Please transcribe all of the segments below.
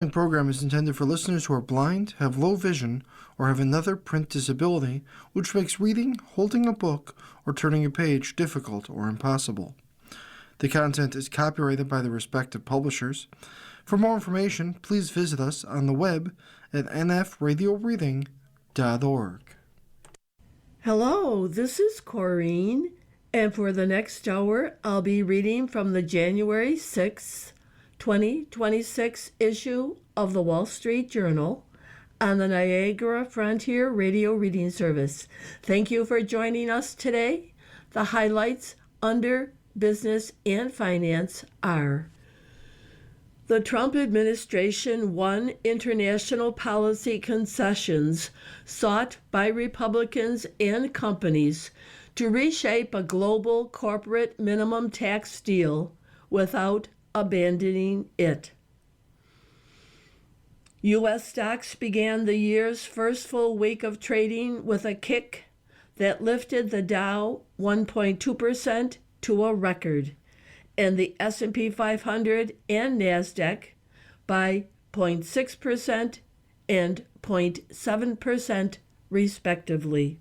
The program is intended for listeners who are blind, have low vision, or have another print disability, which makes reading, holding a book, or turning a page difficult or impossible. The content is copyrighted by the respective publishers. For more information, please visit us on the web at nfradioreading.org. Hello, this is Corrine, and for the next hour, I'll be reading from the January 6th, 2026 issue of the Wall Street Journal on the Niagara Frontier Radio Reading Service. Thank you for joining us today. The highlights under business and finance are: the Trump administration won international policy concessions sought by Republicans and companies to reshape a global corporate minimum tax deal without abandoning it. U.S. stocks began the year's first full week of trading with a kick that lifted the Dow 1.2% to a record, and the S&P 500 and NASDAQ by 0.6% and 0.7% respectively.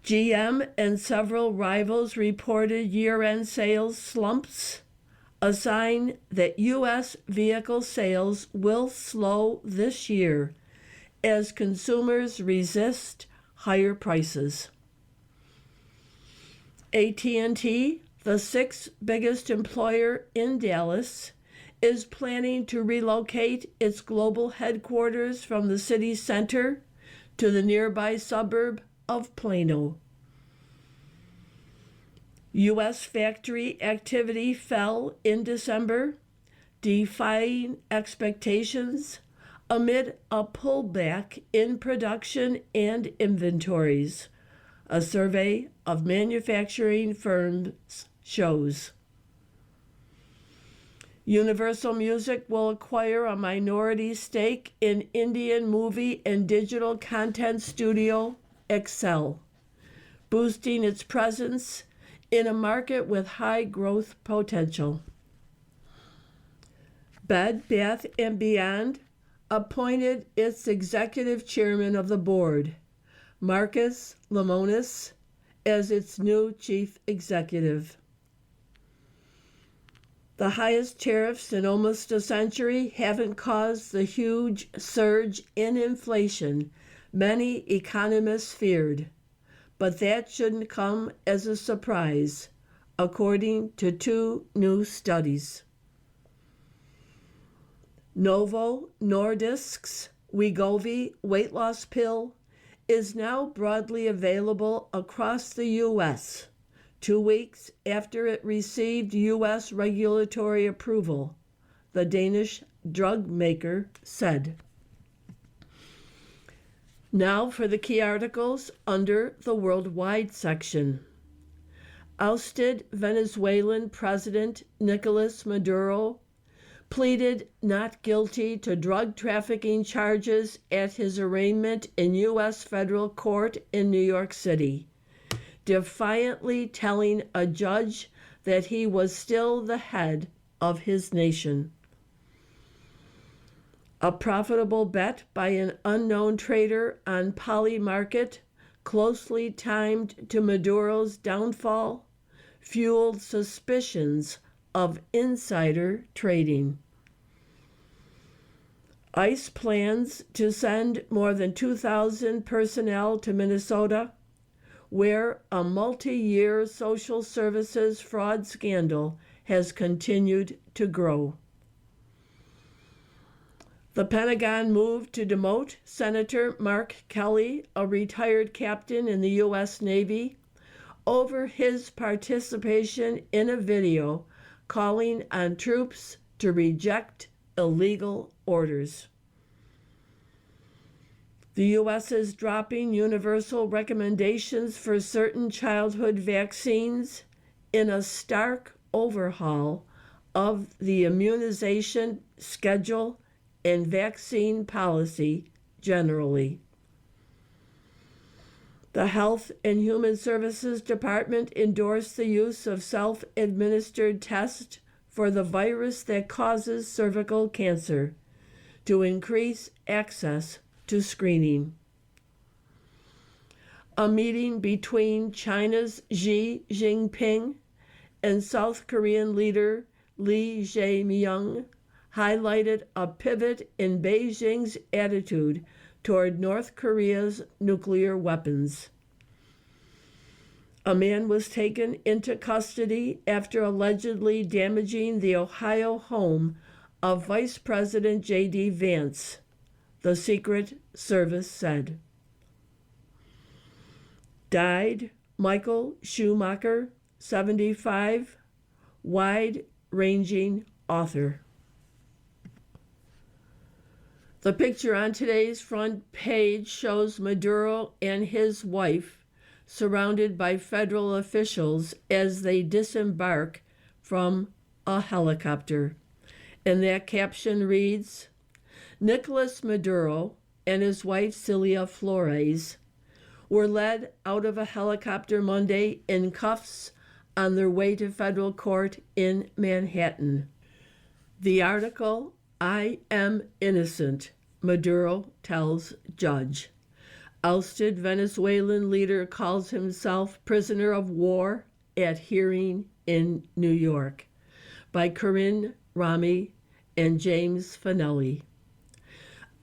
GM and several rivals reported year-end sales slumps, a sign that U.S. vehicle sales will slow this year as consumers resist higher prices. AT&T, the sixth biggest employer in Dallas, is planning to relocate its global headquarters from the city center to the nearby suburb of Plano. U.S. factory activity fell in December, defying expectations amid a pullback in production and inventories, a survey of manufacturing firms shows. Universal Music will acquire a minority stake in Indian movie and digital content studio Excel, boosting its presence in a market with high growth potential. Bed Bath & Beyond appointed its executive chairman of the board, Marcus Lemonis, as its new chief executive. The highest tariffs in almost a century haven't caused the huge surge in inflation many economists feared, but that shouldn't come as a surprise, according to two new studies. Novo Nordisk's Wegovy weight loss pill is now broadly available across the U.S., 2 weeks after it received U.S. regulatory approval, the Danish drug maker said. Now for the key articles under the Worldwide section. Ousted Venezuelan President Nicolas Maduro pleaded not guilty to drug trafficking charges at his arraignment in U.S. federal court in New York City, defiantly telling a judge that he was still the head of his nation. A profitable bet by an unknown trader on Poly Market, closely timed to Maduro's downfall, fueled suspicions of insider trading. ICE plans to send more than 2,000 personnel to Minnesota, where a multi-year social services fraud scandal has continued to grow. The Pentagon moved to demote Senator Mark Kelly, a retired captain in the U.S. Navy, over his participation in a video calling on troops to reject illegal orders. The U.S. is dropping universal recommendations for certain childhood vaccines in a stark overhaul of the immunization schedule and vaccine policy generally. The Health and Human Services Department endorsed the use of self-administered tests for the virus that causes cervical cancer to increase access to screening. A meeting between China's Xi Jinping and South Korean leader Lee Jae-myung highlighted a pivot in Beijing's attitude toward North Korea's nuclear weapons. A man was taken into custody after allegedly damaging the Ohio home of Vice President J.D. Vance, the Secret Service said. Died Michael Schumacher, 75, wide-ranging author. The picture on today's front page shows Maduro and his wife surrounded by federal officials as they disembark from a helicopter. And that caption reads, Nicolas Maduro and his wife Celia Flores were led out of a helicopter Monday in cuffs on their way to federal court in Manhattan. The article, I am innocent, Maduro tells judge. Ousted Venezuelan leader calls himself prisoner of war at hearing in New York by Corinne Rami and James Fanelli.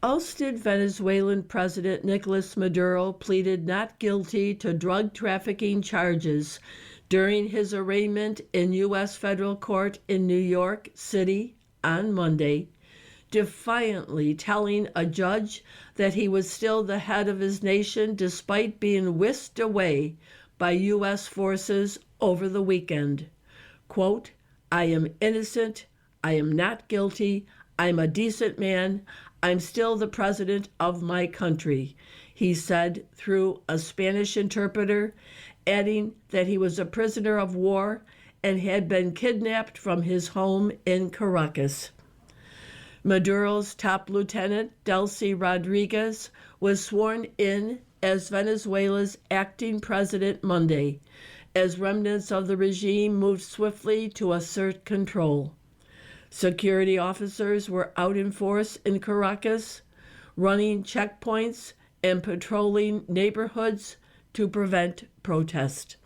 Ousted Venezuelan President Nicolas Maduro pleaded not guilty to drug trafficking charges during his arraignment in U.S. federal court in New York City on Monday, defiantly telling a judge that he was still the head of his nation despite being whisked away by U.S. forces over the weekend. Quote, I am innocent. I am not guilty. I'm a decent man. I'm still the president of my country, he said through a Spanish interpreter, adding that he was a prisoner of war and had been kidnapped from his home in Caracas. Maduro's top lieutenant, Delcy Rodriguez, was sworn in as Venezuela's acting president Monday, as remnants of the regime moved swiftly to assert control. Security officers were out in force in Caracas, running checkpoints and patrolling neighborhoods to prevent protest.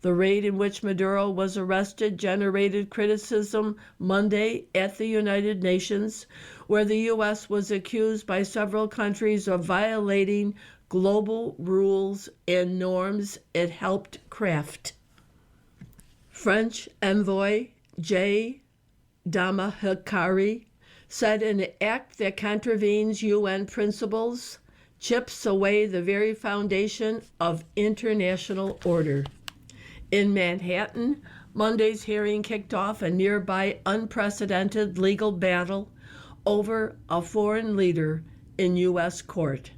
The raid in which Maduro was arrested generated criticism Monday at the United Nations, where the U.S. was accused by several countries of violating global rules and norms it helped craft. French envoy J. Damahikari said an act that contravenes UN principles chips away the very foundation of international order. In Manhattan, Monday's hearing kicked off a nearby unprecedented legal battle over a foreign leader in U.S. court.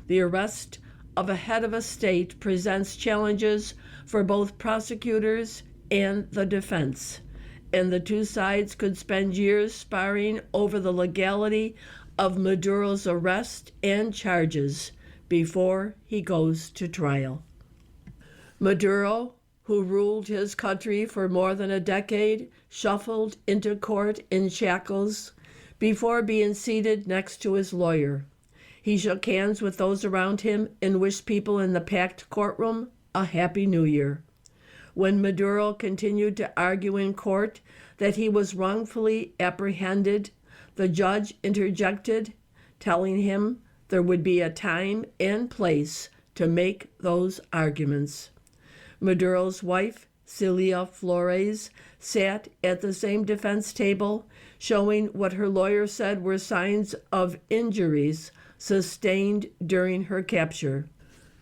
The arrest of a head of a state presents challenges for both prosecutors and the defense, and the two sides could spend years sparring over the legality of Maduro's arrest and charges before he goes to trial. Maduro, who ruled his country for more than a decade, shuffled into court in shackles before being seated next to his lawyer. He shook hands with those around him and wished people in the packed courtroom a Happy New Year. When Maduro continued to argue in court that he was wrongfully apprehended, the judge interjected, telling him there would be a time and place to make those arguments. Maduro's wife, Celia Flores, sat at the same defense table, showing what her lawyer said were signs of injuries sustained during her capture.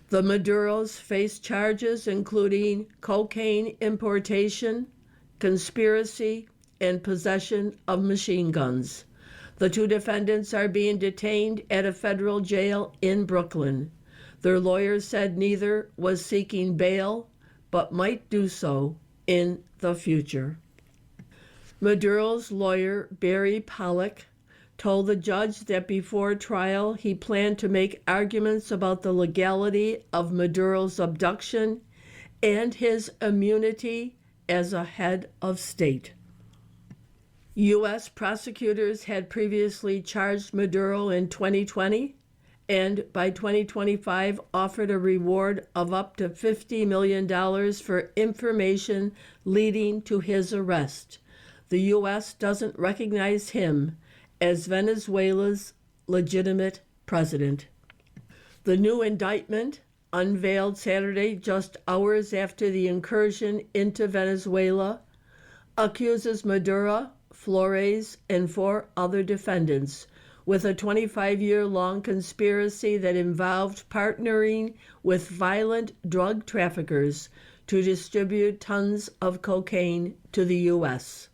The Maduros face charges including cocaine importation, conspiracy, and possession of machine guns. The two defendants are being detained at a federal jail in Brooklyn. Their lawyers said neither was seeking bail, but might do so in the future. Maduro's lawyer, Barry Pollock, told the judge that before trial he planned to make arguments about the legality of Maduro's abduction and his immunity as a head of state. U.S. prosecutors had previously charged Maduro in 2020 and by 2025 offered a reward of up to $50 million for information leading to his arrest. The U.S. doesn't recognize him as Venezuela's legitimate president. The new indictment, unveiled Saturday just hours after the incursion into Venezuela, accuses Maduro, Flores, and 4 other defendants with a 25-year-long conspiracy that involved partnering with violent drug traffickers to distribute tons of cocaine to the U.S.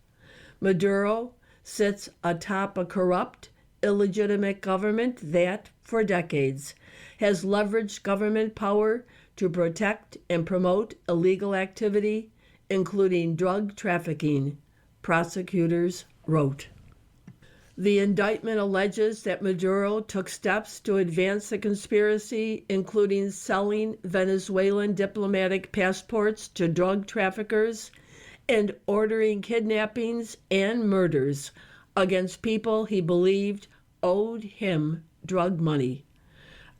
Maduro sits atop a corrupt, illegitimate government that, for decades, has leveraged government power to protect and promote illegal activity, including drug trafficking, prosecutors wrote. The indictment alleges that Maduro took steps to advance the conspiracy, including selling Venezuelan diplomatic passports to drug traffickers and ordering kidnappings and murders against people he believed owed him drug money.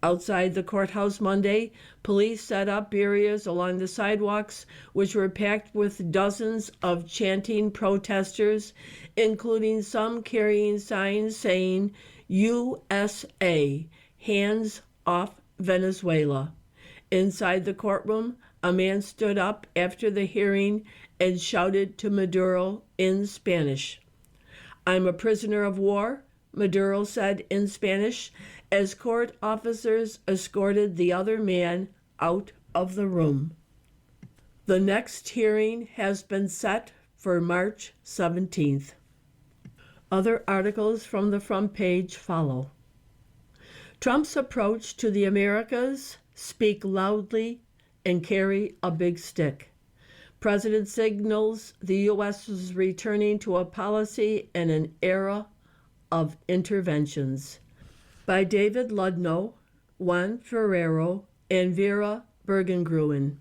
Outside the courthouse Monday, police set up barriers along the sidewalks, which were packed with dozens of chanting protesters, including some carrying signs saying, USA, hands off Venezuela. Inside the courtroom, a man stood up after the hearing and shouted to Maduro in Spanish. "I'm a prisoner of war," Maduro said in Spanish, as court officers escorted the other man out of the room. The next hearing has been set for March 17th. Other articles from the front page follow. Trump's approach to the Americas: speak loudly and carry a big stick. President signals the U.S. is returning to a policy and an era of interventions. By David Ludnow, Juan Ferrero, and Vera Bergengruen.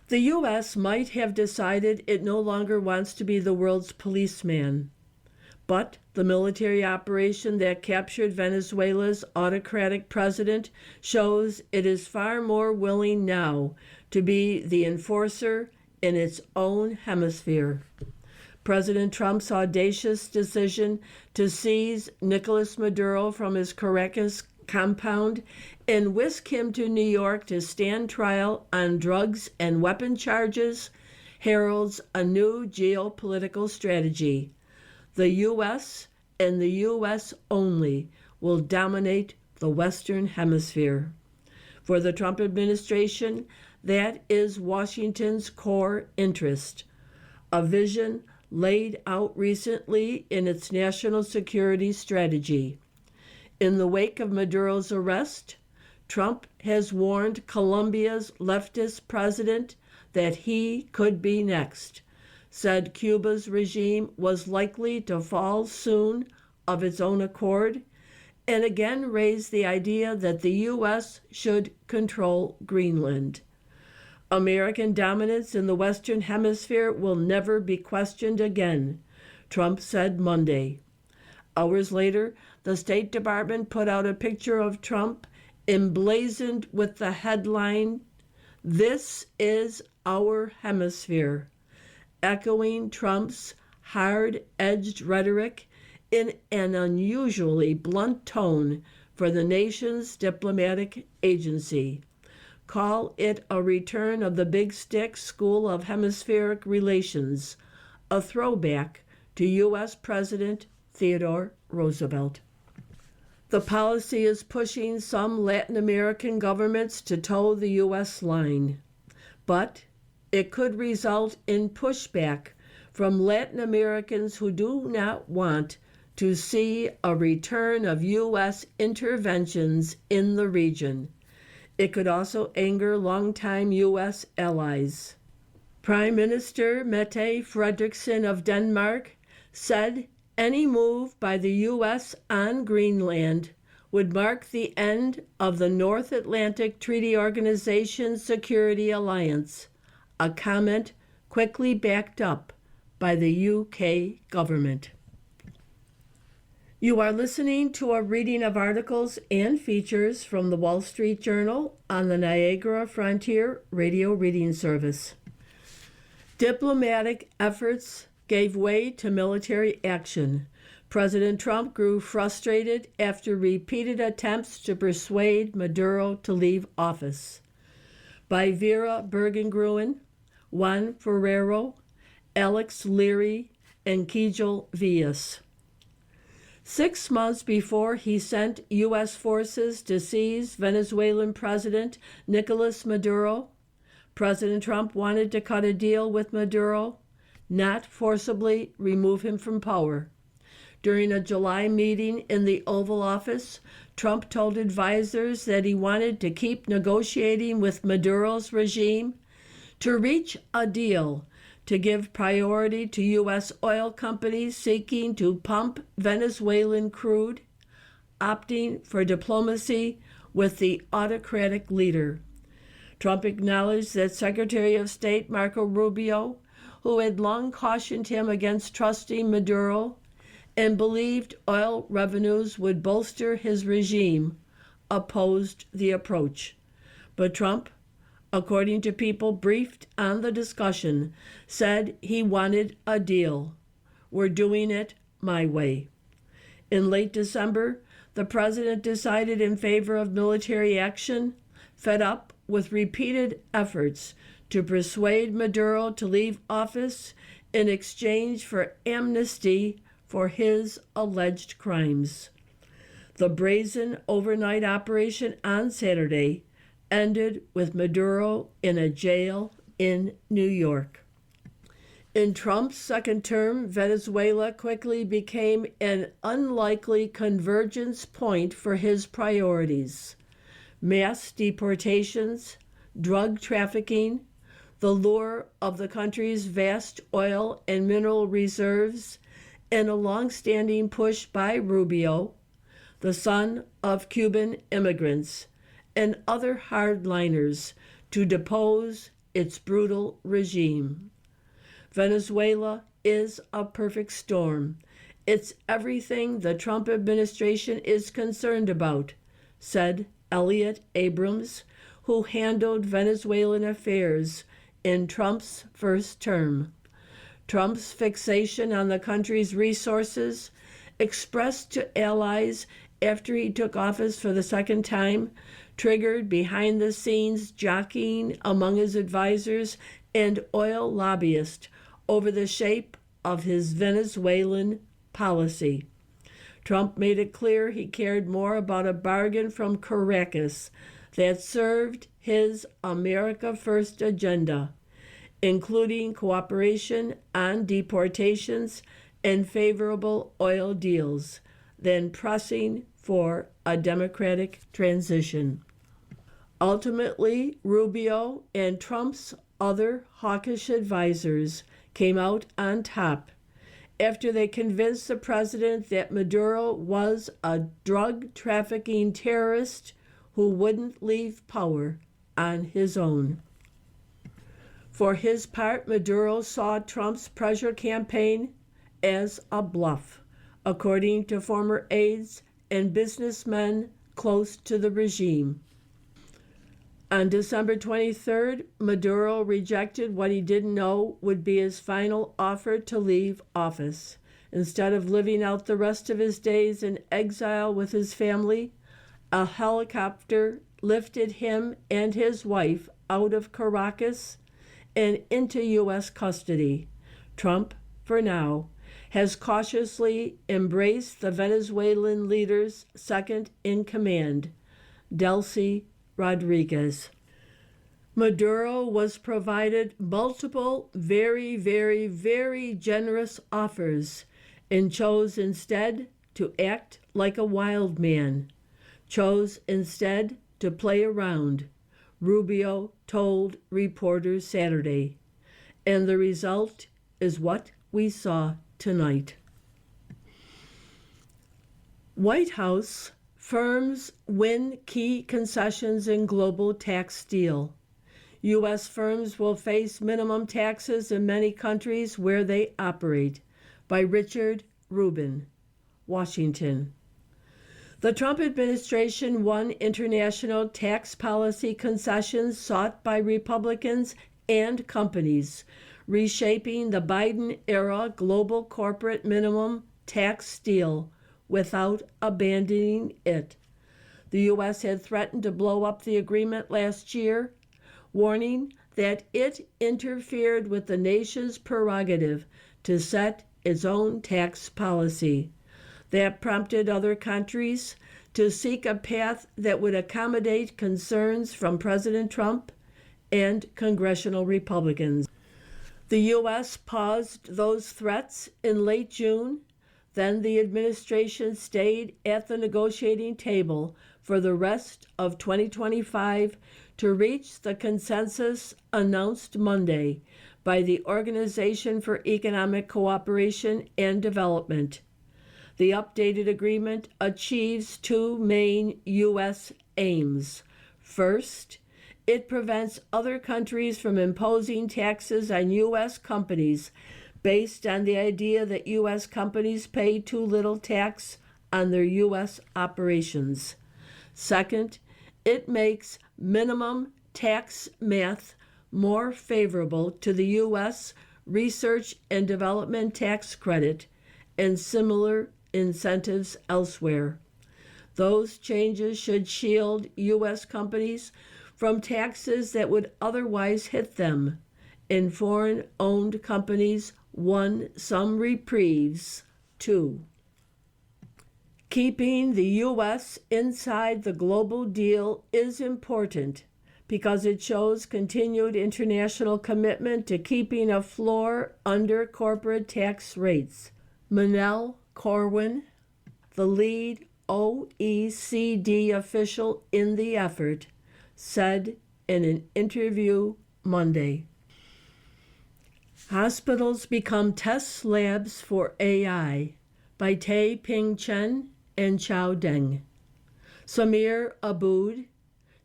The U.S. might have decided it no longer wants to be the world's policeman, but the military operation that captured Venezuela's autocratic president shows it is far more willing now to be the enforcer in its own hemisphere. President Trump's audacious decision to seize Nicolas Maduro from his Caracas compound and whisk him to New York to stand trial on drugs and weapon charges heralds a new geopolitical strategy. The U.S. and the U.S. only will dominate the Western Hemisphere. For the Trump administration, that is Washington's core interest, a vision laid out recently in its national security strategy. In the wake of Maduro's arrest, Trump has warned Colombia's leftist president that he could be next, said Cuba's regime was likely to fall soon of its own accord, and again raised the idea that the U.S. should control Greenland. American dominance in the Western Hemisphere will never be questioned again, Trump said Monday. Hours later, the State Department put out a picture of Trump emblazoned with the headline, "This is our hemisphere," echoing Trump's hard-edged rhetoric in an unusually blunt tone for the nation's diplomatic agency. Call it a return of the Big Stick School of Hemispheric Relations, a throwback to U.S. President Theodore Roosevelt. The policy is pushing some Latin American governments to toe the U.S. line, but it could result in pushback from Latin Americans who do not want to see a return of U.S. interventions in the region. It could also anger longtime U.S. allies. Prime Minister Mette Frederiksen of Denmark said any move by the U.S. on Greenland would mark the end of the North Atlantic Treaty Organization Security Alliance, a comment quickly backed up by the UK government. You are listening to a reading of articles and features from the Wall Street Journal on the Niagara Frontier Radio Reading Service. Diplomatic efforts gave way to military action. President Trump grew frustrated after repeated attempts to persuade Maduro to leave office. By Vera Bergengruen, Juan Ferrero, Alex Leary, and Kejel Villas. 6 months before he sent U.S. forces to seize Venezuelan President Nicolas Maduro, President Trump wanted to cut a deal with Maduro, not forcibly remove him from power. During a July meeting in the Oval Office, Trump told advisors that he wanted to keep negotiating with Maduro's regime to reach a deal to give priority to U.S. oil companies seeking to pump Venezuelan crude, opting for diplomacy with the autocratic leader. Trump acknowledged that Secretary of State Marco Rubio, who had long cautioned him against trusting Maduro and believed oil revenues would bolster his regime, opposed the approach. But Trump, according to people briefed on the discussion, said he wanted a deal. We're doing it my way. In late December, the president decided in favor of military action, fed up with repeated efforts to persuade Maduro to leave office in exchange for amnesty for his alleged crimes. The brazen overnight operation on Saturday ended with Maduro in a jail in New York. In Trump's second term, Venezuela quickly became an unlikely convergence point for his priorities. Mass deportations, drug trafficking, the lure of the country's vast oil and mineral reserves, and a long-standing push by Rubio, the son of Cuban immigrants, and other hardliners to depose its brutal regime. Venezuela is a perfect storm. It's everything the Trump administration is concerned about, said Elliot Abrams, who handled Venezuelan affairs in Trump's first term. Trump's fixation on the country's resources, expressed to allies after he took office for the second time, triggered behind-the-scenes jockeying among his advisors and oil lobbyists over the shape of his Venezuelan policy. Trump made it clear he cared more about a bargain from Caracas that served his America First agenda, including cooperation on deportations and favorable oil deals, than pressing for a democratic transition. Ultimately, Rubio and Trump's other hawkish advisors came out on top after they convinced the president that Maduro was a drug trafficking terrorist who wouldn't leave power on his own. For his part, Maduro saw Trump's pressure campaign as a bluff, according to former aides and businessmen close to the regime. On December 23rd, Maduro rejected what he didn't know would be his final offer to leave office. Instead of living out the rest of his days in exile with his family, a helicopter lifted him and his wife out of Caracas and into U.S. custody. Trump, for now, has cautiously embraced the Venezuelan leader's second in command, Delcy Rodriguez. Maduro was provided multiple very, very, very generous offers and chose instead to act like a wild man, chose instead to play around, Rubio told reporters Saturday. And the result is what we saw tonight. White House firms win key concessions in global tax deal. U.S. firms will face minimum taxes in many countries where they operate. By Richard Rubin, Washington. The Trump administration won international tax policy concessions sought by Republicans and companies, reshaping the Biden-era global corporate minimum tax deal without abandoning it. The U.S. had threatened to blow up the agreement last year, warning that it interfered with the nation's prerogative to set its own tax policy. That prompted other countries to seek a path that would accommodate concerns from President Trump and congressional Republicans. The U.S. paused those threats in late June. Then the administration stayed at the negotiating table for the rest of 2025 to reach the consensus announced Monday by the Organization for Economic Cooperation and Development. The updated agreement achieves two main U.S. aims. First, it prevents other countries from imposing taxes on U.S. companies based on the idea that U.S. companies pay too little tax on their U.S. operations. Second, it makes minimum tax math more favorable to the U.S. research and development tax credit and similar incentives elsewhere. Those changes should shield U.S. companies from taxes that would otherwise hit them, and foreign-owned companies won some reprieves, too. Keeping the U.S. inside the global deal is important because it shows continued international commitment to keeping a floor under corporate tax rates. Manel Corwin, the lead OECD official in the effort, said in an interview Monday. Hospitals become test labs for AI by Tae-Ping Chen and Chao Deng. Samir Aboud,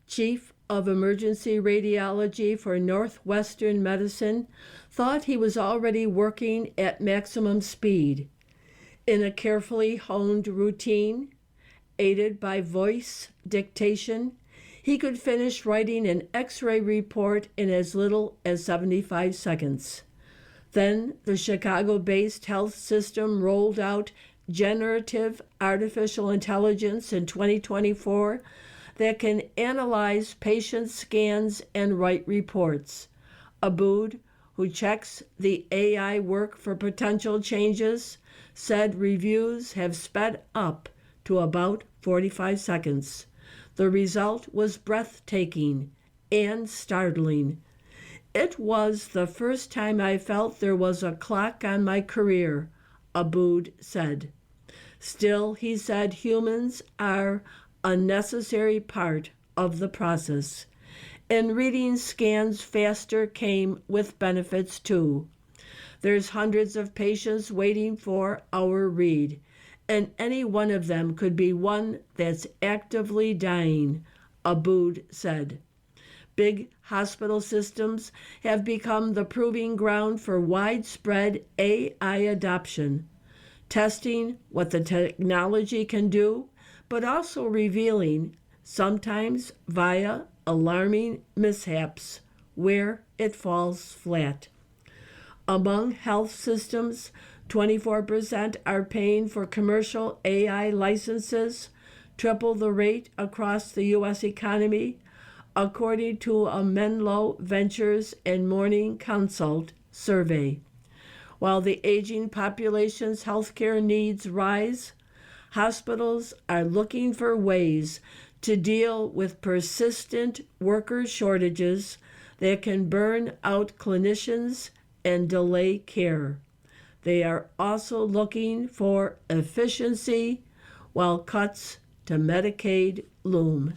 chief of emergency radiology for Northwestern Medicine, thought he was already working at maximum speed. In a carefully honed routine, aided by voice dictation, he could finish writing an X-ray report in as little as 75 seconds. Then the Chicago-based health system rolled out generative artificial intelligence in 2024 that can analyze patient scans and write reports. Aboud, who checks the AI work for potential changes, said reviews have sped up to about 45 seconds. The result was breathtaking and startling. It was the first time I felt there was a clock on my career, Aboud said. Still, he said humans are a necessary part of the process, and reading scans faster came with benefits too. There's hundreds of patients waiting for our read, and any one of them could be one that's actively dying, Aboud said. Big hospital systems have become the proving ground for widespread AI adoption, testing what the technology can do, but also revealing, sometimes via alarming mishaps, where it falls flat. Among health systems, 24% are paying for commercial AI licenses, triple the rate across the U.S. economy, according to a Menlo Ventures and Morning Consult survey. While the aging population's healthcare needs rise, hospitals are looking for ways to deal with persistent worker shortages that can burn out clinicians and delay care. They are also looking for efficiency while cuts to Medicaid loom.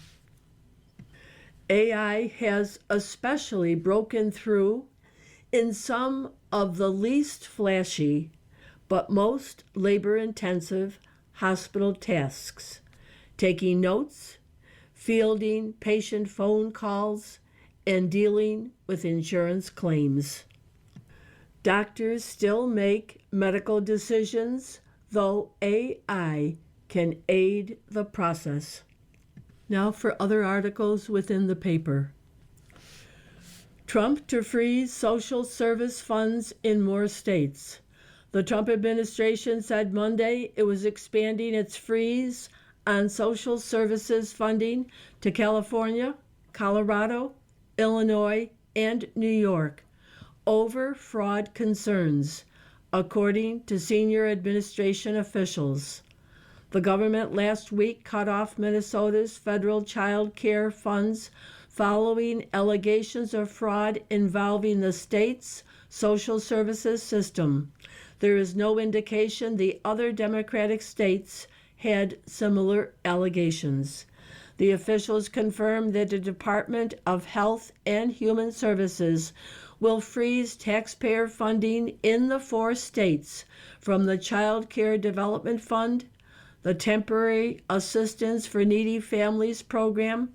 AI has especially broken through in some of the least flashy but most labor-intensive hospital tasks, taking notes, fielding patient phone calls, and dealing with insurance claims. Doctors still make medical decisions, though AI can aid the process. Now for other articles within the paper. Trump to freeze social service funds in more states. The Trump administration said Monday it was expanding its freeze on social services funding to California, Colorado, Illinois, and New York over fraud concerns, according to senior administration officials. The government last week cut off Minnesota's federal child care funds following allegations of fraud involving the state's social services system. There is no indication the other Democratic states had similar allegations. The officials confirmed that the Department of Health and Human Services will freeze taxpayer funding in the 4 states from the Child Care Development Fund, the Temporary Assistance for Needy Families Program,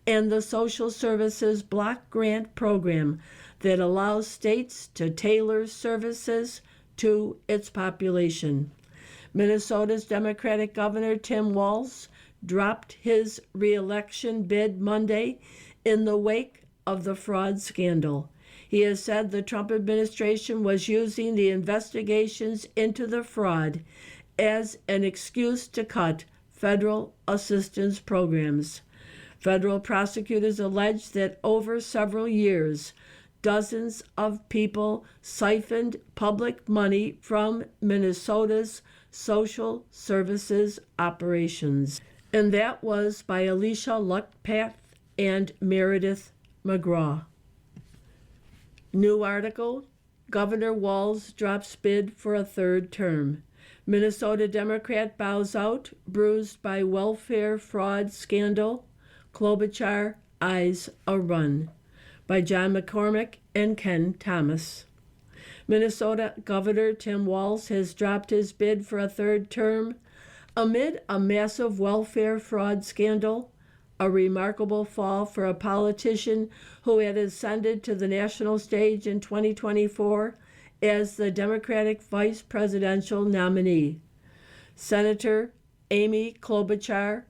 and the Social Services Block Grant Program that allows states to tailor services to its population. Minnesota's Democratic Governor Tim Walz dropped his re-election bid Monday in the wake of the fraud scandal. He has said the Trump administration was using the investigations into the fraud as an excuse to cut federal assistance programs. Federal prosecutors allege that over several years, dozens of people siphoned public money from Minnesota's social services operations. And that was by Alicia Luckpath and Meredith McGraw. New article, Governor Walz drops bid for a 3rd term. Minnesota Democrat bows out, bruised by welfare fraud scandal. Klobuchar eyes a run. By John McCormick and Ken Thomas. Minnesota Governor Tim Walz has dropped his bid for a 3rd term amid a massive welfare fraud scandal, a remarkable fall for a politician who had ascended to the national stage in 2024 as the Democratic vice presidential nominee. Senator Amy Klobuchar,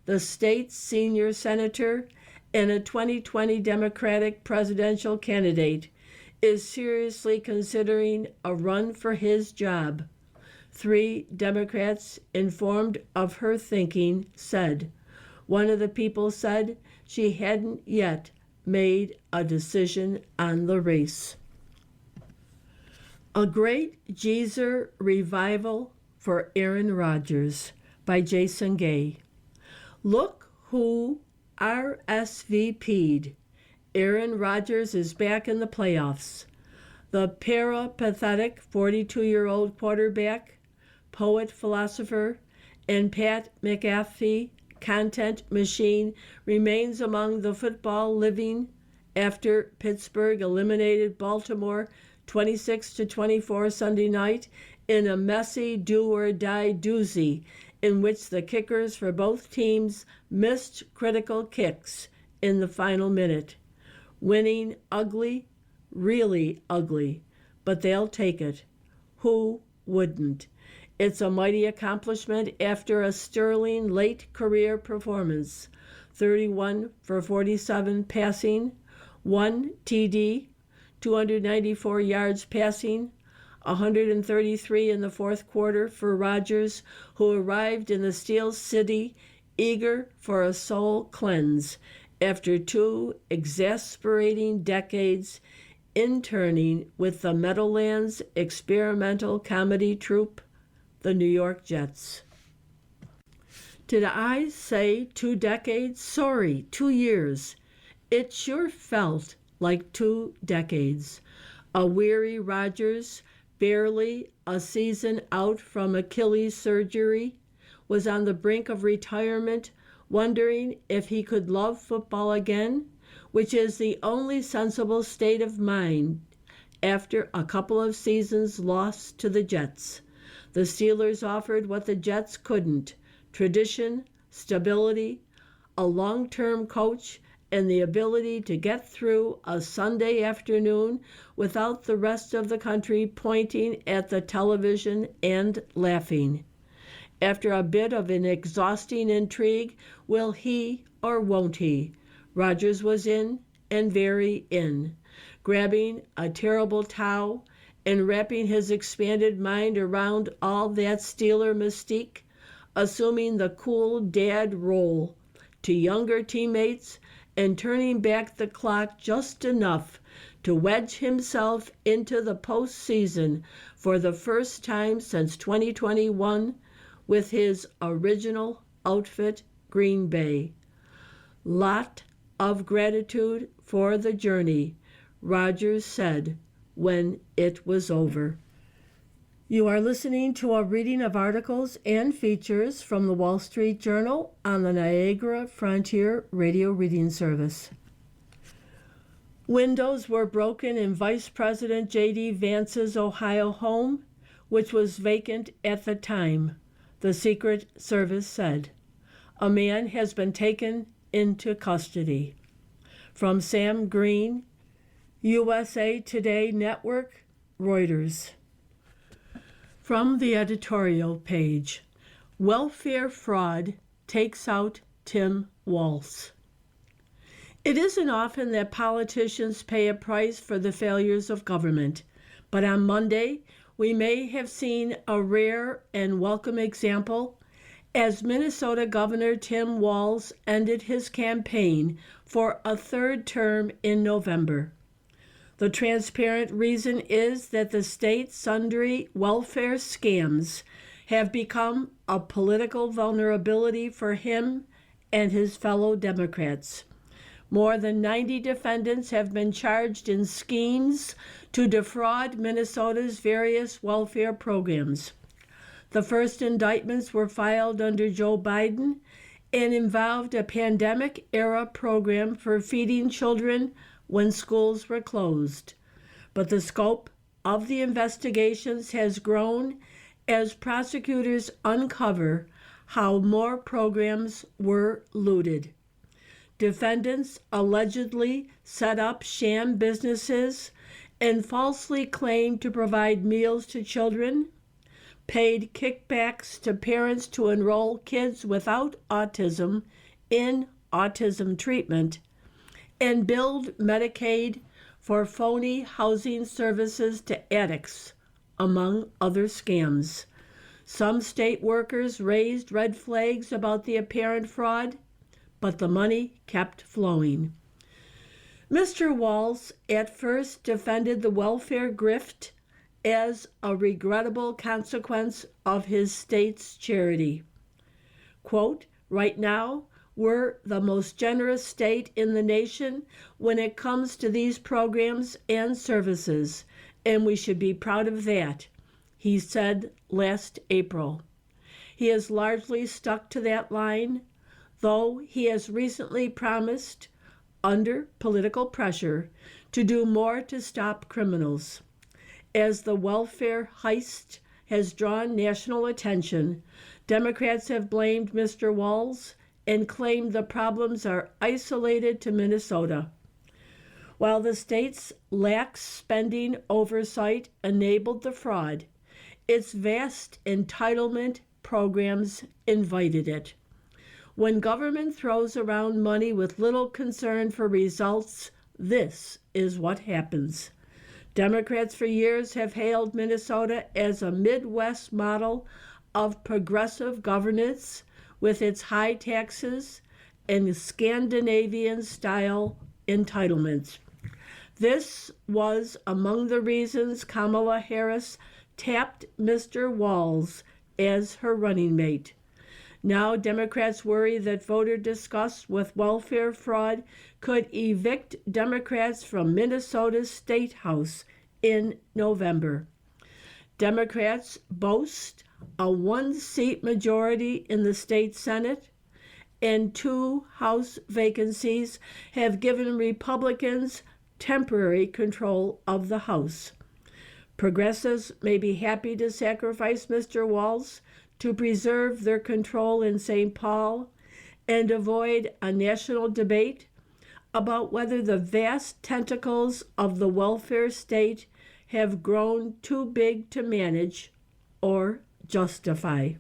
the state's senior senator and a 2020 Democratic presidential candidate, is seriously considering a run for his job. 3 Democrats informed of her thinking said. One of the people said she hadn't yet made a decision on the race. A Great Geezer Revival for Aaron Rodgers by Jason Gay. Look who RSVP'd. Aaron Rodgers is back in the playoffs. The peripatetic 42-year-old quarterback, poet, philosopher, and Pat McAfee content machine remains among the football living after Pittsburgh eliminated Baltimore 26-24 Sunday night in a messy do-or-die doozy in which the kickers for both teams missed critical kicks in the final minute. Winning ugly, really ugly, but they'll take it. Who wouldn't? It's a mighty accomplishment after a sterling late career performance. 31 for 47 passing, 1 TD, 294 yards passing, 133 in the 4th quarter for Rodgers, who arrived in the Steel City eager for a soul cleanse after 2 exasperating decades interning with the Meadowlands experimental comedy troupe, the New York Jets. Did I say 2 decades? Sorry, 2 years. It sure felt like 2 decades. A weary Rodgers, barely a season out from Achilles surgery, was on the brink of retirement, wondering if he could love football again, which is the only sensible state of mind after a couple of seasons lost to the Jets. The Steelers offered what the Jets couldn't: tradition, stability, a long-term coach, and the ability to get through a Sunday afternoon without the rest of the country pointing at the television and laughing. After a bit of an exhausting intrigue, will he or won't he? Rogers was in and very in, grabbing a terrible towel and wrapping his expanded mind around all that Steeler mystique, assuming the cool dad role to younger teammates and turning back the clock just enough to wedge himself into the postseason for the first time since 2021 with his original outfit, Green Bay. Lot of gratitude for the journey, Rogers said when it was over. You are listening to a reading of articles and features from the Wall Street Journal on the Niagara Frontier Radio Reading Service. Windows were broken in Vice President J.D. Vance's Ohio home, which was vacant at the time, the Secret Service said. A man has been taken into custody. From Sam Green, USA Today Network, Reuters. From the editorial page, welfare fraud takes out Tim Walz. It isn't often that politicians pay a price for the failures of government, but on Monday, we may have seen a rare and welcome example as Minnesota Governor Tim Walz ended his campaign for a third term in November. The transparent reason is that the state's sundry welfare scams have become a political vulnerability for him and his fellow Democrats. More than 90 defendants have been charged in schemes to defraud Minnesota's various welfare programs. The first indictments were filed under Joe Biden and involved a pandemic-era program for feeding children when schools were closed. But the scope of the investigations has grown as prosecutors uncover how more programs were looted. Defendants allegedly set up sham businesses and falsely claimed to provide meals to children, paid kickbacks to parents to enroll kids without autism in autism treatment, and billed Medicaid for phony housing services to addicts, among other scams. Some state workers raised red flags about the apparent fraud, but the money kept flowing. Mr. Walz at first defended the welfare grift as a regrettable consequence of his state's charity. Quote, right now, we're the most generous state in the nation when it comes to these programs and services, and we should be proud of that, he said last April. He has largely stuck to that line, though he has recently promised, under political pressure, to do more to stop criminals. As the welfare heist has drawn national attention, Democrats have blamed Mr. Walz and claimed the problems are isolated to Minnesota. While the state's lax spending oversight enabled the fraud, its vast entitlement programs invited it. When government throws around money with little concern for results, this is what happens. Democrats for years have hailed Minnesota as a Midwest model of progressive governance with its high taxes and Scandinavian-style entitlements. This was among the reasons Kamala Harris tapped Mr. Walz as her running mate. Now Democrats worry that voter disgust with welfare fraud could evict Democrats from Minnesota's State House in November. Democrats boast a one-seat majority in the state Senate, and 2 House vacancies have given Republicans temporary control of the House. Progressives may be happy to sacrifice Mr. Walz to preserve their control in St. Paul and avoid a national debate about whether the vast tentacles of the welfare state have grown too big to manage or justify.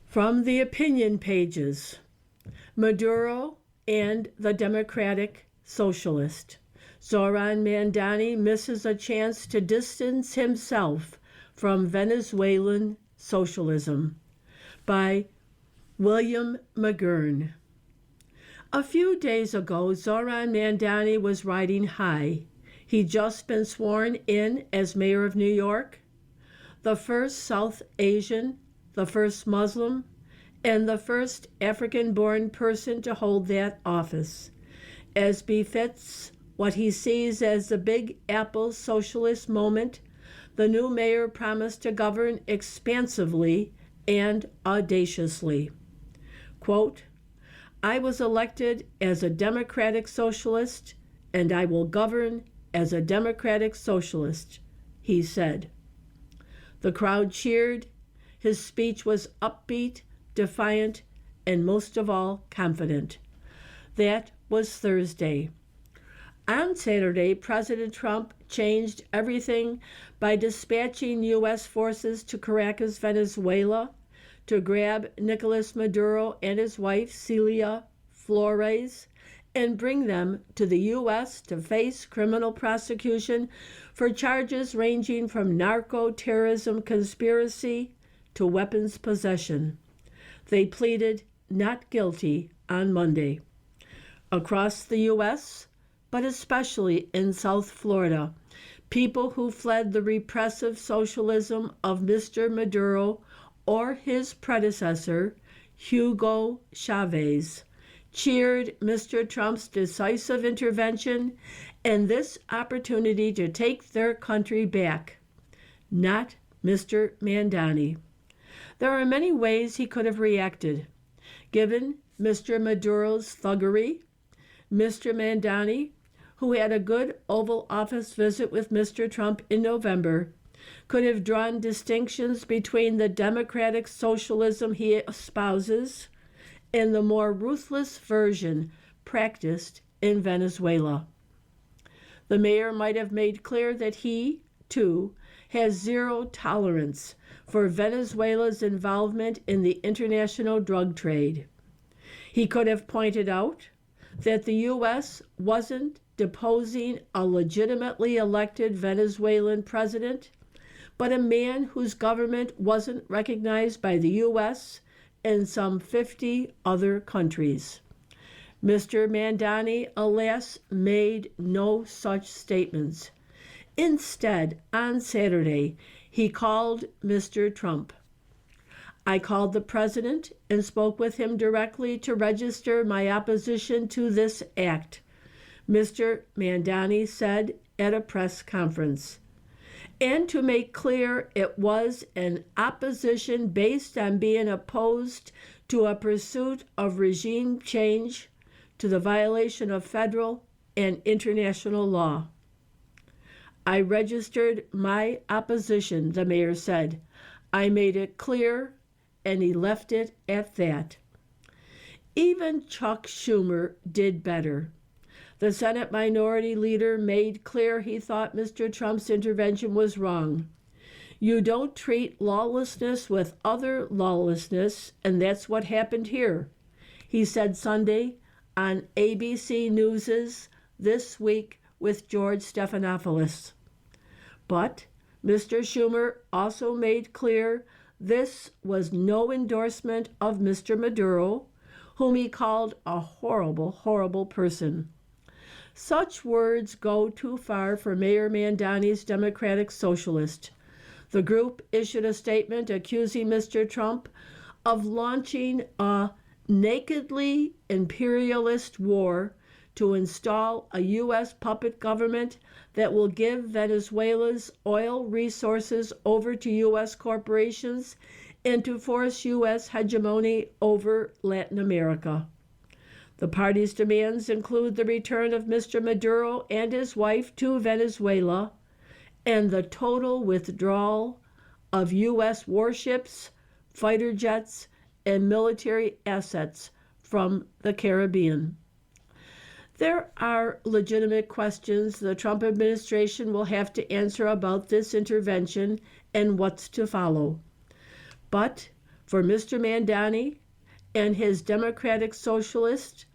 From the opinion pages, Maduro and the Democratic Socialist. Zoran Mandani misses a chance to distance himself from Venezuelan socialism, by William McGurn. A few days ago, Zoran Mandani was riding high. He'd just been sworn in as mayor of New York, the first South Asian, the first Muslim, and the first African-born person to hold that office, as befits what he sees as the Big Apple socialist moment. The new mayor promised to govern expansively and audaciously. Quote, "I was elected as a democratic socialist, and I will govern as a democratic socialist," he said. The crowd cheered. His speech was upbeat, defiant, and most of all, confident. That was Thursday. On Saturday, President Trump changed everything by dispatching U.S. forces to Caracas, Venezuela, to grab Nicolas Maduro and his wife, Celia Flores, and bring them to the U.S. to face criminal prosecution for charges ranging from narco-terrorism conspiracy to weapons possession. They pleaded not guilty on Monday. Across the U.S., but especially in South Florida, people who fled the repressive socialism of Mr. Maduro or his predecessor, Hugo Chavez, cheered Mr. Trump's decisive intervention and this opportunity to take their country back, not Mr. Mandani. There are many ways he could have reacted. Given Mr. Maduro's thuggery, Mr. Mandani, who had a good Oval Office visit with Mr. Trump in November, could have drawn distinctions between the democratic socialism he espouses and the more ruthless version practiced in Venezuela. The mayor might have made clear that he, too, has zero tolerance for Venezuela's involvement in the international drug trade. He could have pointed out that the U.S. wasn't deposing a legitimately elected Venezuelan president, but a man whose government wasn't recognized by the U.S. and some 50 other countries. Mr. Mandani, alas, made no such statements. Instead, on Saturday, he called Mr. Trump. "I called the president and spoke with him directly to register my opposition to this act," Mr. Mandani said at a press conference. And to make clear, it was an opposition based on being opposed to a pursuit of regime change, to the violation of federal and international law. "I registered my opposition," the mayor said. "I made it clear," and he left it at that. Even Chuck Schumer did better. The Senate Minority Leader made clear he thought Mr. Trump's intervention was wrong. "You don't treat lawlessness with other lawlessness, and that's what happened here," he said Sunday on ABC News' This Week with George Stephanopoulos. But Mr. Schumer also made clear this was no endorsement of Mr. Maduro, whom he called a horrible, horrible person. Such words go too far for Mayor Mandani's Democratic Socialist. The group issued a statement accusing Mr. Trump of launching a nakedly imperialist war to install a U.S. puppet government that will give Venezuela's oil resources over to U.S. corporations and to force U.S. hegemony over Latin America. The party's demands include the return of Mr. Maduro and his wife to Venezuela and the total withdrawal of U.S. warships, fighter jets, and military assets from the Caribbean. There are legitimate questions the Trump administration will have to answer about this intervention and what's to follow. But for Mr. Mandani and his Democratic Socialist,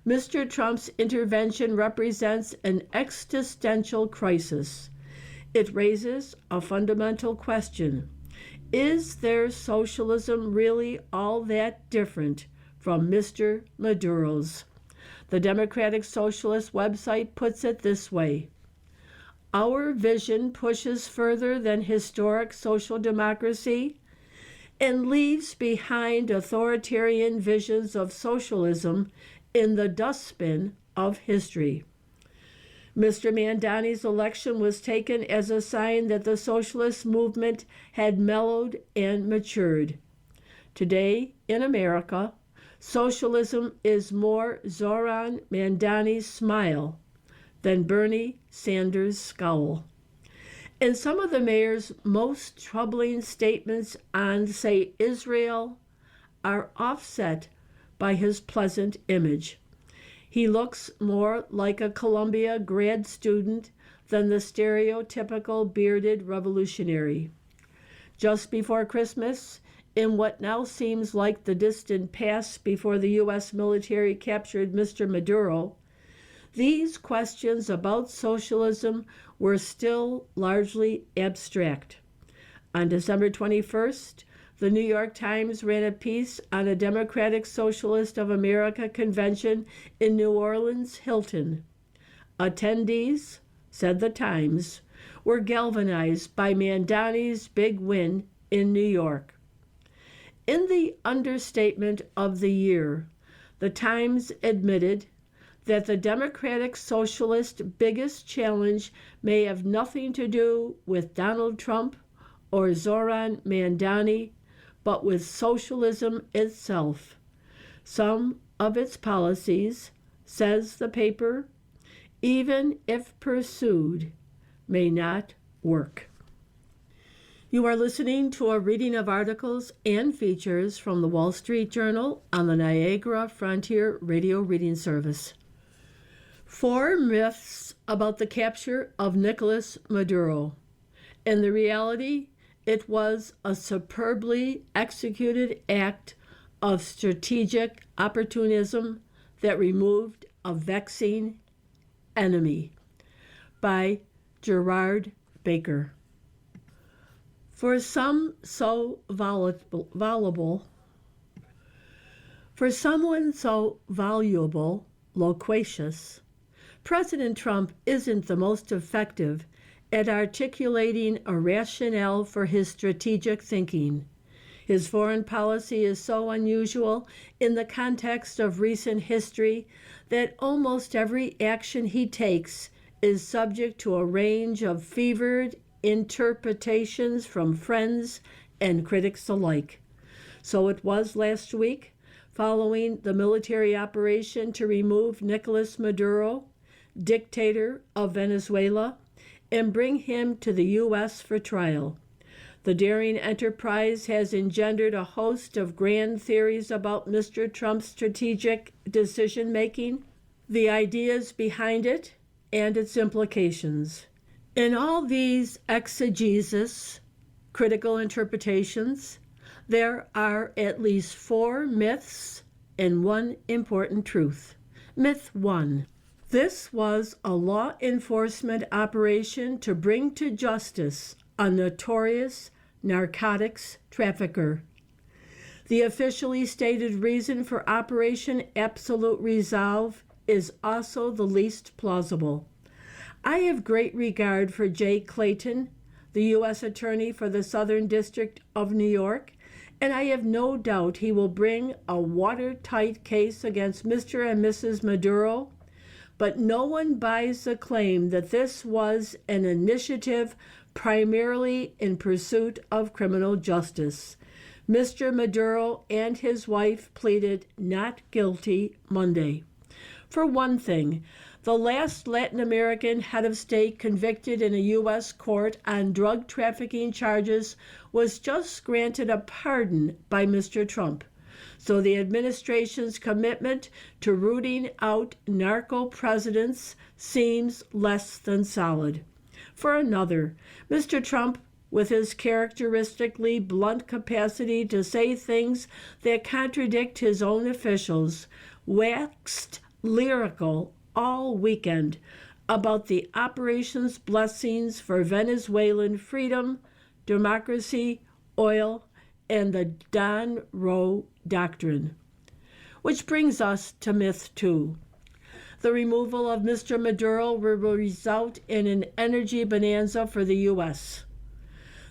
Mr. Trump's intervention represents an existential crisis. It raises a fundamental question. Is their socialism really all that different from Mr. Maduro's? The Democratic Socialist website puts it this way: our vision pushes further than historic social democracy and leaves behind authoritarian visions of socialism in the dustbin of history. Mr. Mandani's election was taken as a sign that the socialist movement had mellowed and matured. Today, in America, socialism is more Zoran Mandani's smile than Bernie Sanders' scowl. And some of the mayor's most troubling statements on, say, Israel are offset by his pleasant image. He looks more like a Columbia grad student than the stereotypical bearded revolutionary. Just before Christmas, in what now seems like the distant past before the U.S. military captured Mr. Maduro, these questions about socialism were still largely abstract. On December 21st, the New York Times ran a piece on a Democratic Socialist of America convention in New Orleans Hilton. Attendees, said the Times, were galvanized by Mandani's big win in New York. In the understatement of the year, the Times admitted that the Democratic Socialist biggest challenge may have nothing to do with Donald Trump or Zoran Mandani, but with socialism itself. Some of its policies, says the paper, even if pursued, may not work. You are listening to a reading of articles and features from the Wall Street Journal on the Niagara Frontier Radio Reading Service. 4 myths about the capture of Nicolas Maduro. In the reality, it was a superbly executed act of strategic opportunism that removed a vexing enemy. By Gerard Baker. For someone so valuable, loquacious, President Trump isn't the most effective at articulating a rationale for his strategic thinking. His foreign policy is so unusual in the context of recent history that almost every action he takes is subject to a range of fevered interpretations from friends and critics alike. So it was last week, following the military operation to remove Nicolas Maduro, dictator of Venezuela, and bring him to the U.S. for trial. The daring enterprise has engendered a host of grand theories about Mr. Trump's strategic decision-making, the ideas behind it, and its implications. In all these exegesis, critical interpretations, there are at least 4 myths and 1 important truth. Myth 1. This was a law enforcement operation to bring to justice a notorious narcotics trafficker. The officially stated reason for Operation Absolute Resolve is also the least plausible. I have great regard for Jay Clayton, the U.S. Attorney for the Southern District of New York, and I have no doubt he will bring a watertight case against Mr. and Mrs. Maduro, but no one buys the claim that this was an initiative primarily in pursuit of criminal justice. Mr. Maduro and his wife pleaded not guilty Monday. For one thing, the last Latin American head of state convicted in a U.S. court on drug trafficking charges was just granted a pardon by Mr. Trump. So the administration's commitment to rooting out narco presidents seems less than solid. For another, Mr. Trump, with his characteristically blunt capacity to say things that contradict his own officials, waxed lyrical all weekend about the operation's blessings for Venezuelan freedom, democracy, oil, and the Don Roe Doctrine. Which brings us to myth 2. The removal of Mr. Maduro will result in an energy bonanza for the U.S.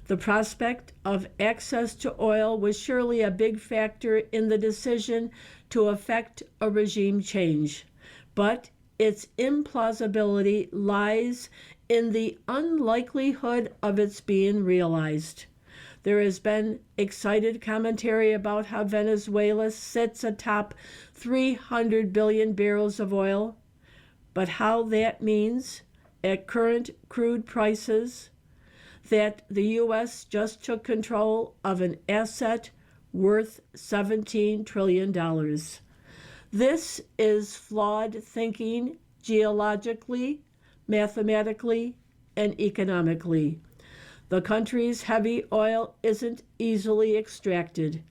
The prospect of access to oil was surely a big factor in the decision to effect a regime change, but its implausibility lies in the unlikelihood of its being realized. There has been excited commentary about how Venezuela sits atop 300 billion barrels of oil, but how that means, at current crude prices, that the U.S. just took control of an asset worth $17 trillion. This is flawed thinking geologically, mathematically, and economically. The country's heavy oil isn't easily extracted.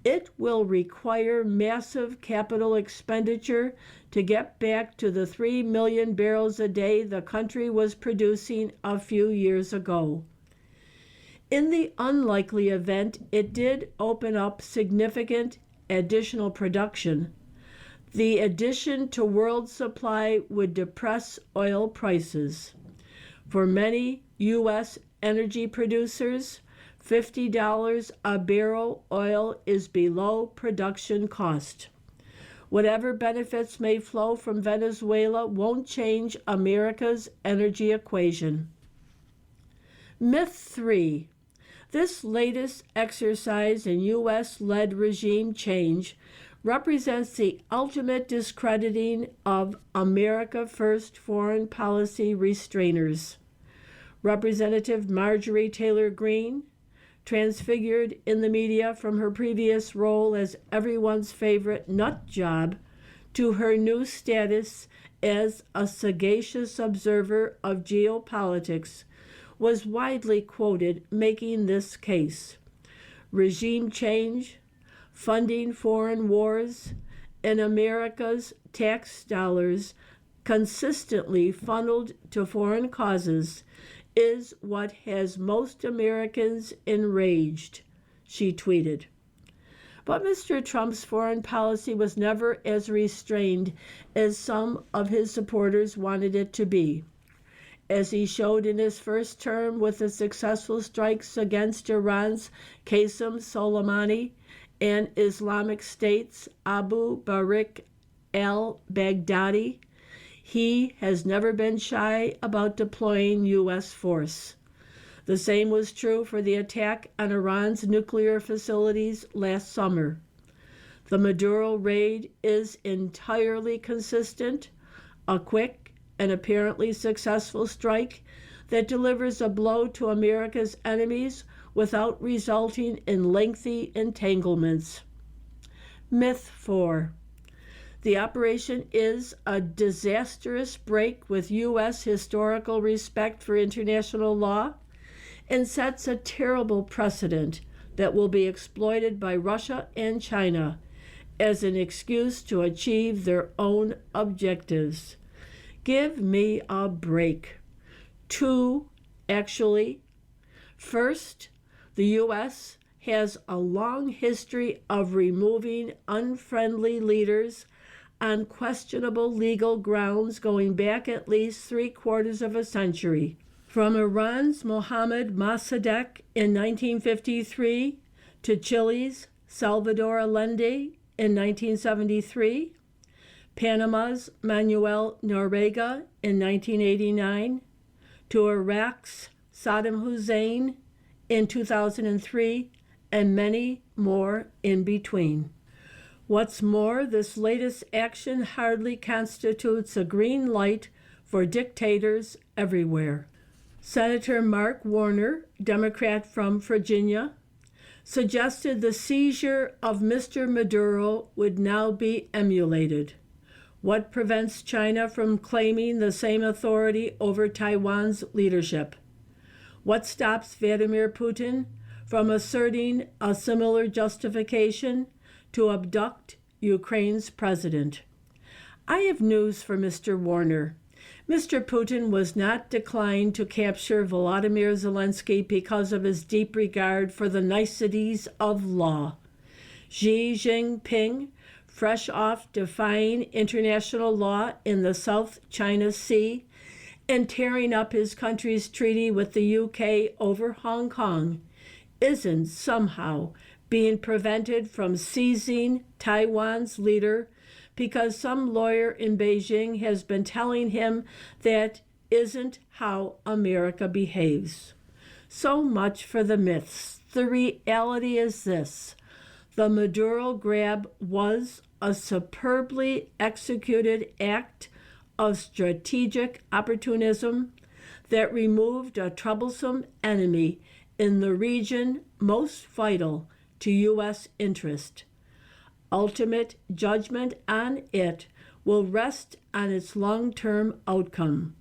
It will require massive capital expenditure to get back to the 3 million barrels a day the country was producing a few years ago. In the unlikely event it did open up significant additional production, the addition to world supply would depress oil prices. For many U.S. energy producers, $50 a barrel oil is below production cost. Whatever benefits may flow from Venezuela won't change America's energy equation. Myth 3. This latest exercise in U.S.-led regime change represents the ultimate discrediting of America First foreign policy restrainers. Representative Marjorie Taylor Greene, transfigured in the media from her previous role as everyone's favorite nut job to her new status as a sagacious observer of geopolitics, was widely quoted making this case. Regime change, funding foreign wars, and America's tax dollars consistently funneled to foreign causes is what has most Americans enraged, she tweeted. But Mr. Trump's foreign policy was never as restrained as some of his supporters wanted it to be. As he showed in his first term with the successful strikes against Iran's Qasem Soleimani and Islamic State's Abu Bakr al-Baghdadi, he has never been shy about deploying U.S. force. The same was true for the attack on Iran's nuclear facilities last summer. The Maduro raid is entirely consistent, a quick and apparently successful strike that delivers a blow to America's enemies without resulting in lengthy entanglements. Myth 4. The operation is a disastrous break with U.S. historical respect for international law and sets a terrible precedent that will be exploited by Russia and China as an excuse to achieve their own objectives. Give me a break. 2, actually. First, the U.S. has a long history of removing unfriendly leaders on questionable legal grounds going back at least 3/4 of a century. From Iran's Mohammad Mossadegh in 1953 to Chile's Salvador Allende in 1973, Panama's Manuel Noriega in 1989, to Iraq's Saddam Hussein in 2003, and many more in between. What's more, this latest action hardly constitutes a green light for dictators everywhere. Senator Mark Warner, Democrat from Virginia, suggested the seizure of Mr. Maduro would now be emulated. What prevents China from claiming the same authority over Taiwan's leadership? What stops Vladimir Putin from asserting a similar justification to abduct Ukraine's president? I have news for Mr. Warner. Mr. Putin was not declined to capture Volodymyr Zelensky because of his deep regard for the niceties of law. Xi Jinping, fresh off defying international law in the South China Sea and tearing up his country's treaty with the UK over Hong Kong, isn't somehow being prevented from seizing Taiwan's leader because some lawyer in Beijing has been telling him that isn't how America behaves. So much for the myths. The reality is this: the Maduro grab was a superbly executed act of strategic opportunism that removed a troublesome enemy in the region most vital to U.S. interest. Ultimate judgment on it will rest on its long-term outcome.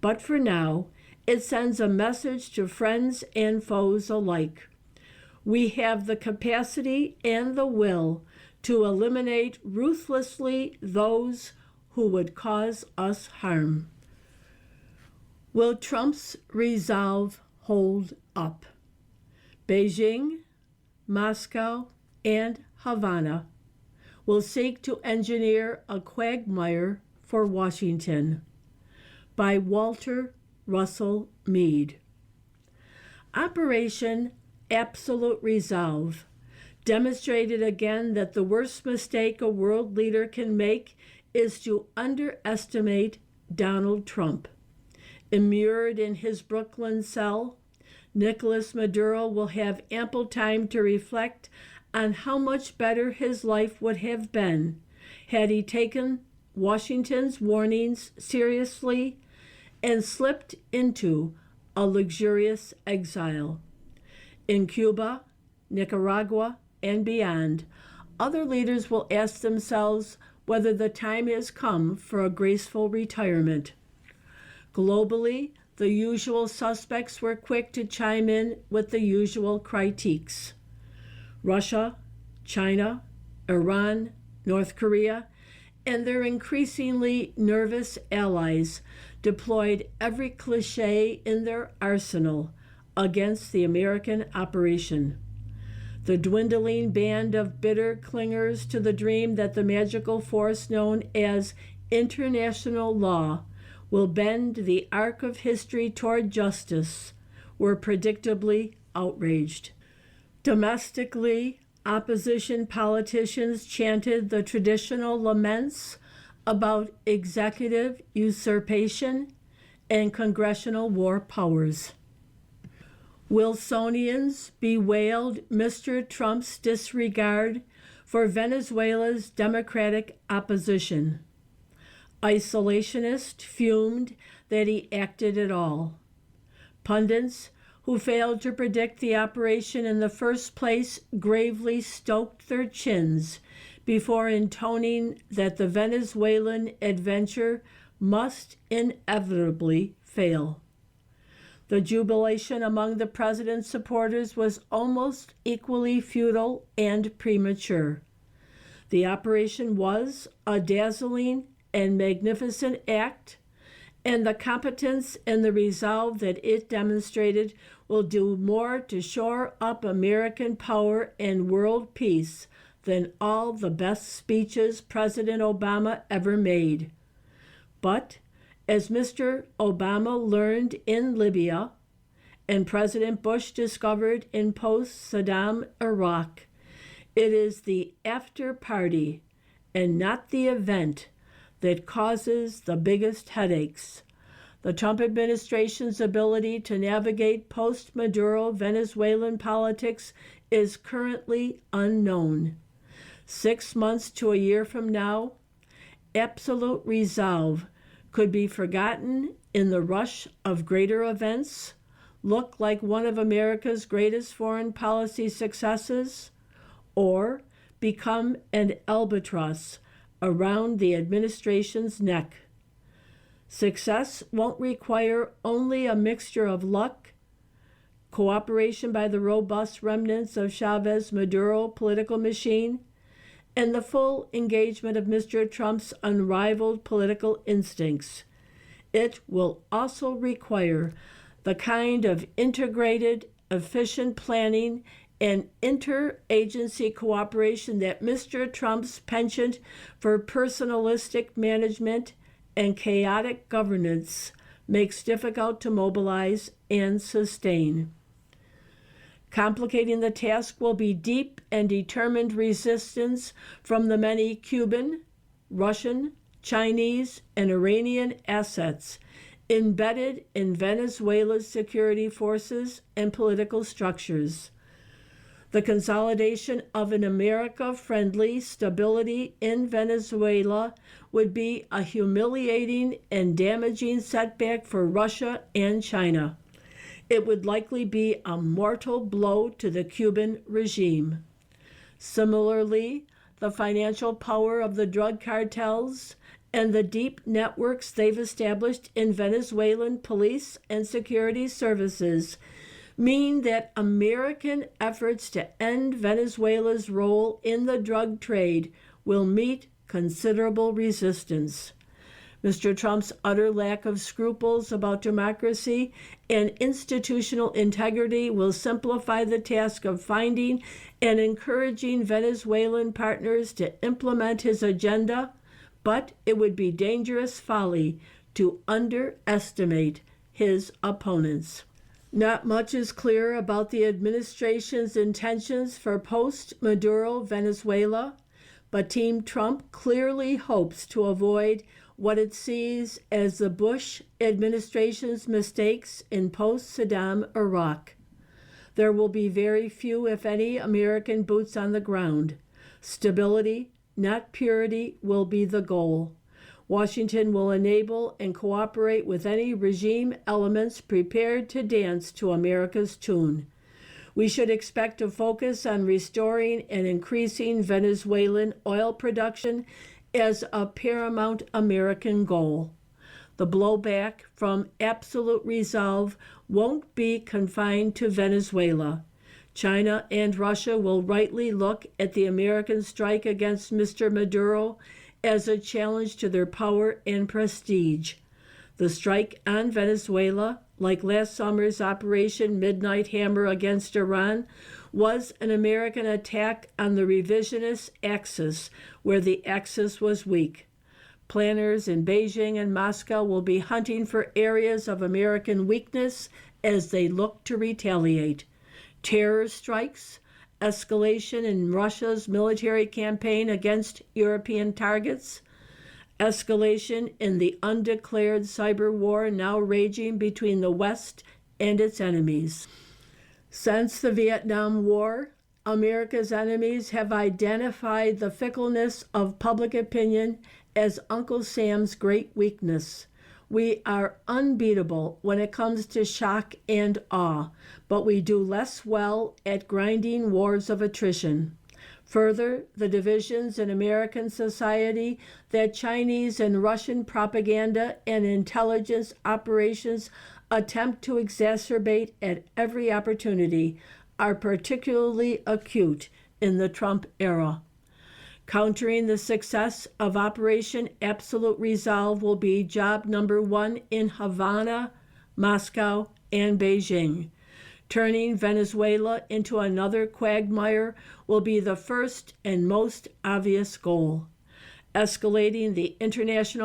But for now, it sends a message to friends and foes alike. We have the capacity and the will to eliminate ruthlessly those who would cause us harm. Will Trump's resolve hold up? Beijing, Moscow, and Havana will seek to engineer a quagmire for Washington. By Walter Russell Mead. Operation Absolute Resolve demonstrated again that the worst mistake a world leader can make is to underestimate Donald Trump. Immured in his Brooklyn cell, Nicolas Maduro will have ample time to reflect on how much better his life would have been had he taken Washington's warnings seriously and slipped into a luxurious exile. In Cuba, Nicaragua, and beyond, other leaders will ask themselves whether the time has come for a graceful retirement. Globally, the usual suspects were quick to chime in with the usual critiques. Russia, China, Iran, North Korea, and their increasingly nervous allies deployed every cliché in their arsenal against the American operation. The dwindling band of bitter clingers to the dream that the magical force known as international law will bend the arc of history toward justice were predictably outraged. Domestically, opposition politicians chanted the traditional laments about executive usurpation and congressional war powers. Wilsonians bewailed Mr. Trump's disregard for Venezuela's democratic opposition. Isolationists fumed that he acted at all. Pundits who failed to predict the operation in the first place gravely stoked their chins before intoning that the Venezuelan adventure must inevitably fail. The jubilation among the president's supporters was almost equally futile and premature. The operation was a dazzling and magnificent act, and the competence and the resolve that it demonstrated will do more to shore up American power and world peace than all the best speeches President Obama ever made. But as Mr. Obama learned in Libya, and President Bush discovered in post-Saddam Iraq, it is the after party and not the event that causes the biggest headaches. The Trump administration's ability to navigate post-Maduro Venezuelan politics is currently unknown. 6 months to a year from now, absolute resolve could be forgotten in the rush of greater events look like one of America's greatest foreign policy successes, or become an albatross around the administration's neck? Success won't require only a mixture of luck, cooperation by the robust remnants of Chavez's Maduro political machine, and the full engagement of Mr. Trump's unrivaled political instincts. It will also require the kind of integrated, efficient planning and interagency cooperation that Mr. Trump's penchant for personalistic management and chaotic governance makes difficult to mobilize and sustain. Complicating the task will be deep and determined resistance from the many Cuban, Russian, Chinese, and Iranian assets embedded in Venezuela's security forces and political structures. The consolidation of an America-friendly stability in Venezuela would be a humiliating and damaging setback for Russia and China. It would likely be a mortal blow to the Cuban regime. Similarly, the financial power of the drug cartels and the deep networks they've established in Venezuelan police and security services mean that American efforts to end Venezuela's role in the drug trade will meet considerable resistance. Mr. Trump's utter lack of scruples about democracy and institutional integrity will simplify the task of finding and encouraging Venezuelan partners to implement his agenda, but it would be dangerous folly to underestimate his opponents. Not much is clear about the administration's intentions for post-Maduro Venezuela, but Team Trump clearly hopes to avoid what it sees as the Bush administration's mistakes in post-Saddam Iraq. There will be very few, if any, American boots on the ground. Stability, not purity, will be the goal. Washington will enable and cooperate with any regime elements prepared to dance to America's tune. We should expect to focus on restoring and increasing Venezuelan oil production as a paramount American goal. The blowback from absolute resolve won't be confined to Venezuela. China and Russia will rightly look at the American strike against Mr. Maduro as a challenge to their power and prestige. The strike on Venezuela, like last summer's Operation Midnight Hammer against Iran, was an American attack on the revisionist axis, where the axis was weak. Planners in Beijing and Moscow will be hunting for areas of American weakness as they look to retaliate. Terror strikes, escalation in Russia's military campaign against European targets, escalation in the undeclared cyber war now raging between the West and its enemies. Since the Vietnam War, America's enemies have identified the fickleness of public opinion as Uncle Sam's great weakness. We are unbeatable when it comes to shock and awe, but we do less well at grinding wars of attrition. Further, the divisions in American society that Chinese and Russian propaganda and intelligence operations attempt to exacerbate at every opportunity are particularly acute in the Trump era. Countering the success of Operation Absolute Resolve will be job number one in Havana, Moscow, and Beijing. Turning Venezuela into another quagmire will be the first and most obvious goal. Escalating the international